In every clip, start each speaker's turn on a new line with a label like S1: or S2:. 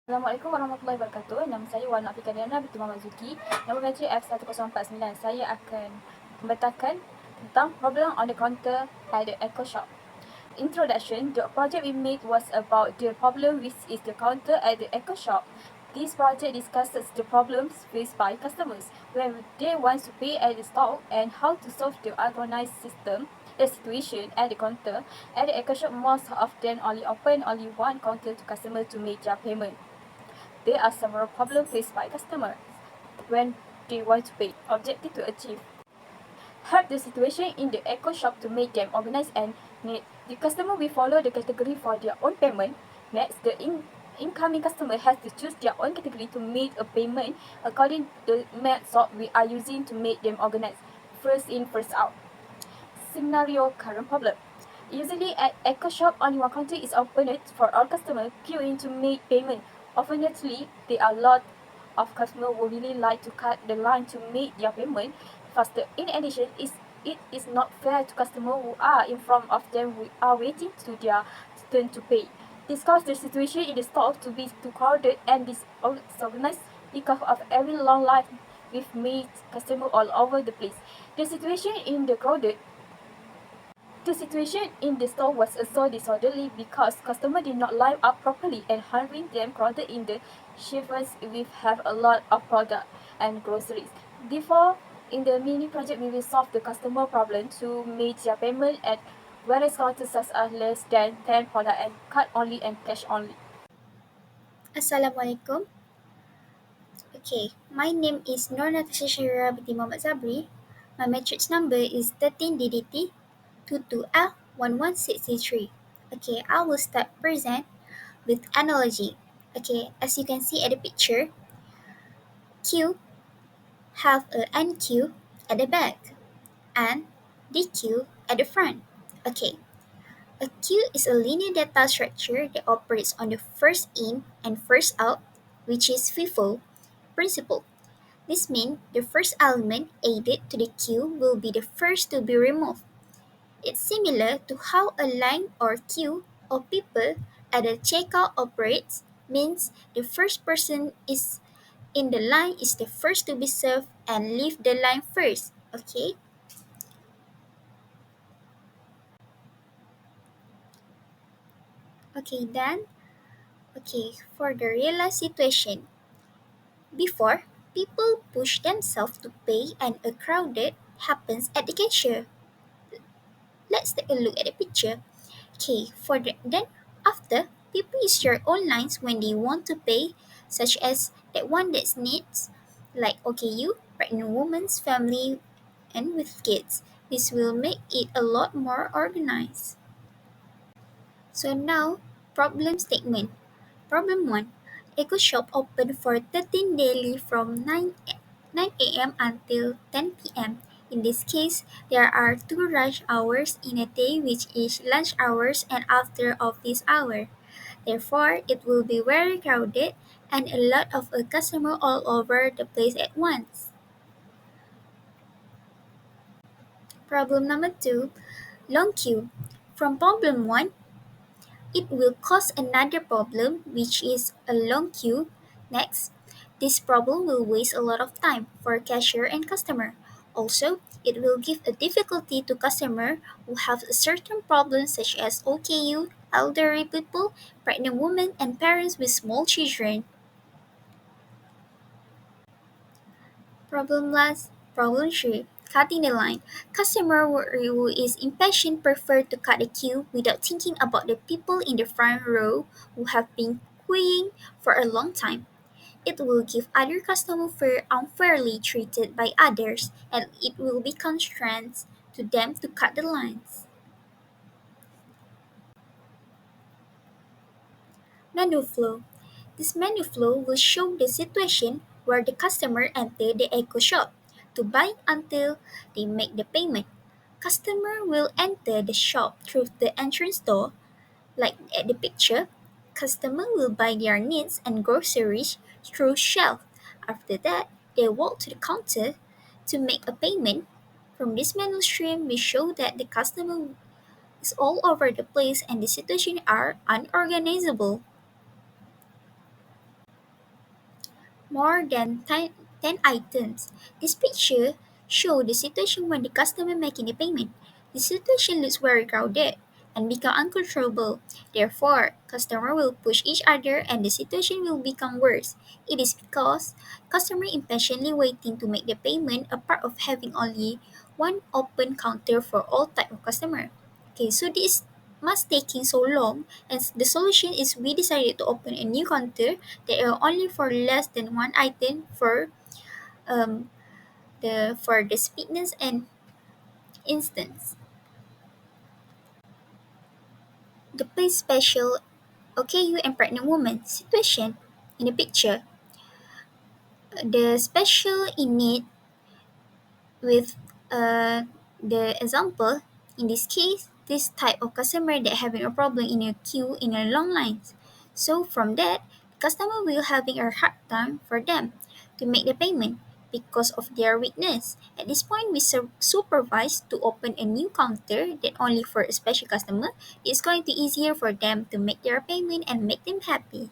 S1: Assalamualaikum warahmatullahi wabarakatuh. Nama saya Wana Afikariana binti Muhammad Zuki. Nama batch F1049. Saya akan membentangkan tentang problem on the counter at the Eco Shop. Introduction. The project we made was about the problem which is the counter at the Eco Shop. This project discusses the problems faced by customers when they want to pay at the store and how to solve the organized situation at the counter. At the Eco Shop, most often only one counter to customer to make their payment. There are several problems faced by customers when they want to pay. Objective to achieve. Help the situation in the Eco Shop to make them organized and neat. The customer will follow the category for their own payment. Next, the incoming customer has to choose their own category to make a payment according to the method we are using to make them organized. First in, first out. Scenario current problem. Usually at Eco Shop, only one counter is opened for all customers queuing to make payment. Unfortunately, there are a lot of customers who really like to cut the line to make their payment faster. In addition, it is not fair to customers who are in front of them who are waiting to their turn to pay. This caused the situation in the store to be too crowded and disorganized because of every long line with made customers all over the place. The situation in the store was so disorderly because customers did not line up properly and having them crowded in the shelves with have a lot of product and groceries. Therefore, in the mini project, we will solve the customer problem to make their payment at various counters such as less than 10 product and card only and cash only.
S2: Assalamualaikum. Okay, my name is Nur Natasha Shahira binti Muhammad Sabri. My matrix number is 13DDT 22L11633. Okay, I will start present with analogy. Okay, as you can see at the picture, Q have a NQ at the back and DQ at the front. Okay, a queue is a linear data structure that operates on the first in and first out, which is FIFO principle. This means the first element added to the queue will be the first to be removed. It's similar to how a line or queue of people at a checkout operates, means the first person is in the line is the first to be served and leave the line first. Okay? Okay, then. Okay, for the real life situation. Before, people push themselves to pay and a crowded happens at the cashier. Let's take a look at the picture. Okay, then after, people use their own lines when they want to pay, such as that one that needs, like OKU, pregnant woman's family, and with kids. This will make it a lot more organized. So now, problem statement. Problem 1. Eco Shop open for 13 daily from 9 a.m. until 10 p.m. In this case, there are two rush hours in a day, which is lunch hours and after office hour. Therefore, it will be very crowded and a lot of a customer all over the place at once. Problem number 2, long queue. From problem 1, it will cause another problem, which is a long queue. Next, this problem will waste a lot of time for cashier and customer. Also, it will give a difficulty to customer who have a certain problem such as OKU, elderly people, pregnant women, and parents with small children. Problem 3. Cutting the line. Customer who is impatient prefer to cut the queue without thinking about the people in the front row who have been queuing for a long time. It will give other customers feel unfairly treated by others, and it will be constraints to them to cut the lines. Menu flow. This menu flow will show the situation where the customer enter the Eco Shop to buy until they make the payment. Customer will enter the shop through the entrance door, like at the picture. Customer will buy their needs and groceries through shelf. After that, they walk to the counter to make a payment. From this menu stream, we show that the customer is all over the place and the situation are unorganizable. more than 10 items. This picture shows the situation when the customer making the payment. The situation looks very crowded and become uncontrollable. Therefore, customer will push each other and the situation will become worse. It is because customer impatiently waiting to make the payment a part of having only one open counter for all type of customer. Okay, so this must taking so long and the solution is we decided to open a new counter that are only for less than one item um, for the speedness and instance. The pay special OKU and pregnant woman situation in the picture. The special in need with the example in this case this type of customer that having a problem in a queue in a long lines, so from that customer will having a hard time for them to make the payment because of their weakness. At this point we supervise to open a new counter that only for a special customer. It's going to easier for them to make their payment and make them happy.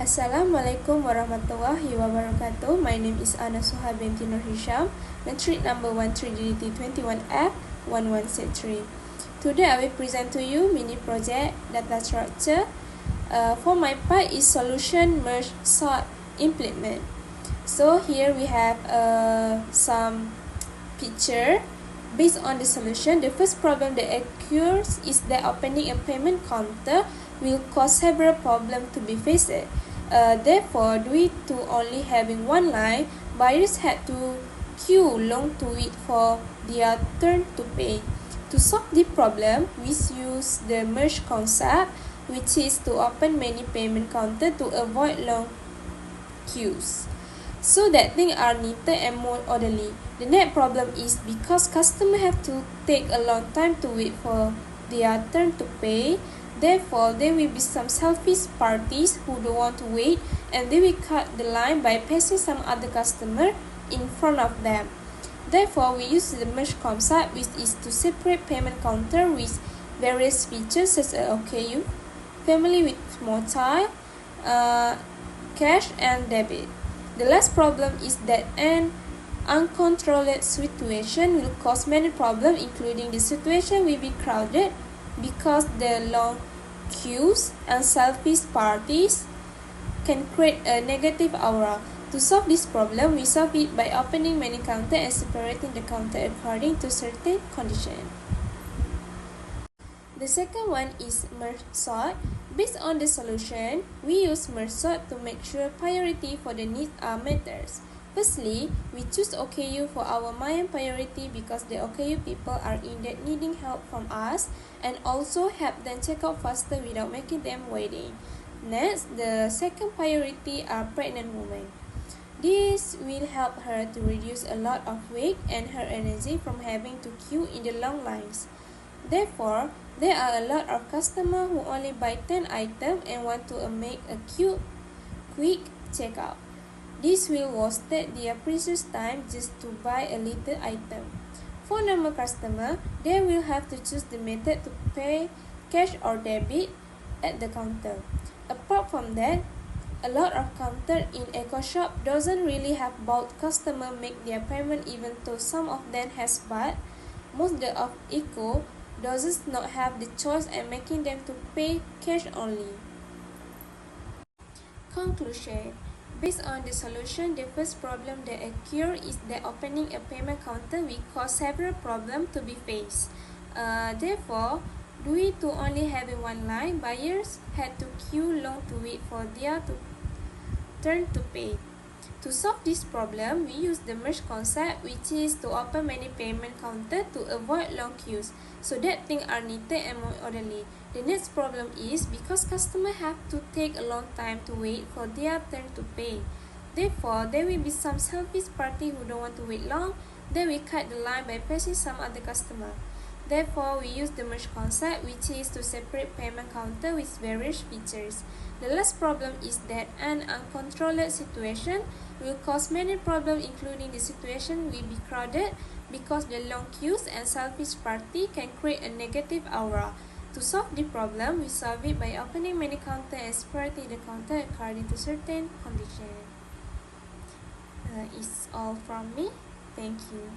S3: Assalamualaikum warahmatullahi wabarakatuh. My name is Ana Suha binti Nur Hisham, matric number 13DT21F1163. Today I will present to you mini project data structure. For my part is solution merge sort implement. So here we have some picture. Based on the solution, the first problem that occurs is that opening a payment counter will cause several problems to be faced. Therefore, due to only having one line, buyers had to queue long to wait for their turn to pay. To solve the problem, we use the merge concept, which is to open many payment counters to avoid long queues, so that things are neater and more orderly. The next problem is because customers have to take a long time to wait for their turn to pay. Therefore, there will be some selfish parties who don't want to wait and they will cut the line by passing some other customer in front of them. Therefore, we use the merge concept, which is to separate payment counter with various features such as OKU, family with small child, cash and debit. The last problem is that an uncontrolled situation will cause many problems, including the situation will be crowded because the long queues and selfish parties can create a negative aura. To solve this problem, we solve it by opening many counters and separating the counter according to certain conditions. The second one is merge sort. Based on the solution, we use merge sort to make sure priority for the needs are matters. Firstly, we choose OKU for our main priority because the OKU people are in that needing help from us and also help them check out faster without making them waiting. Next, the second priority are pregnant women. This will help her to reduce a lot of weight and her energy from having to queue in the long lines. Therefore, there are a lot of customers who only buy 10 items and want to make a quick checkout. This will waste their precious time just to buy a little item. For normal customer, they will have to choose the method to pay cash or debit at the counter. Apart from that, a lot of counter in Eco Shop doesn't really have bulk customer make their payment, even though some of them has, but most of Eco does not have the choice and making them to pay cash only. Conclusion. Based on the solution, the first problem that occurs is that opening a payment counter will cause several problems to be faced. Therefore, due to only having one line, buyers had to queue long to wait for their turn to pay. To solve this problem, we use the merge concept, which is to open many payment counters to avoid long queues, so that things are neater and more orderly. The next problem is because customers have to take a long time to wait for their turn to pay. Therefore, there will be some selfish party who don't want to wait long. They will cut the line by passing some other customer. Therefore, we use the merge concept, which is to separate payment counter with various features. The last problem is that an uncontrolled situation will cause many problems, including the situation will be crowded because the long queues and selfish party can create a negative aura. To solve the problem, we solve it by opening many counters and separating the counter according to certain conditions. It's all from me. Thank you.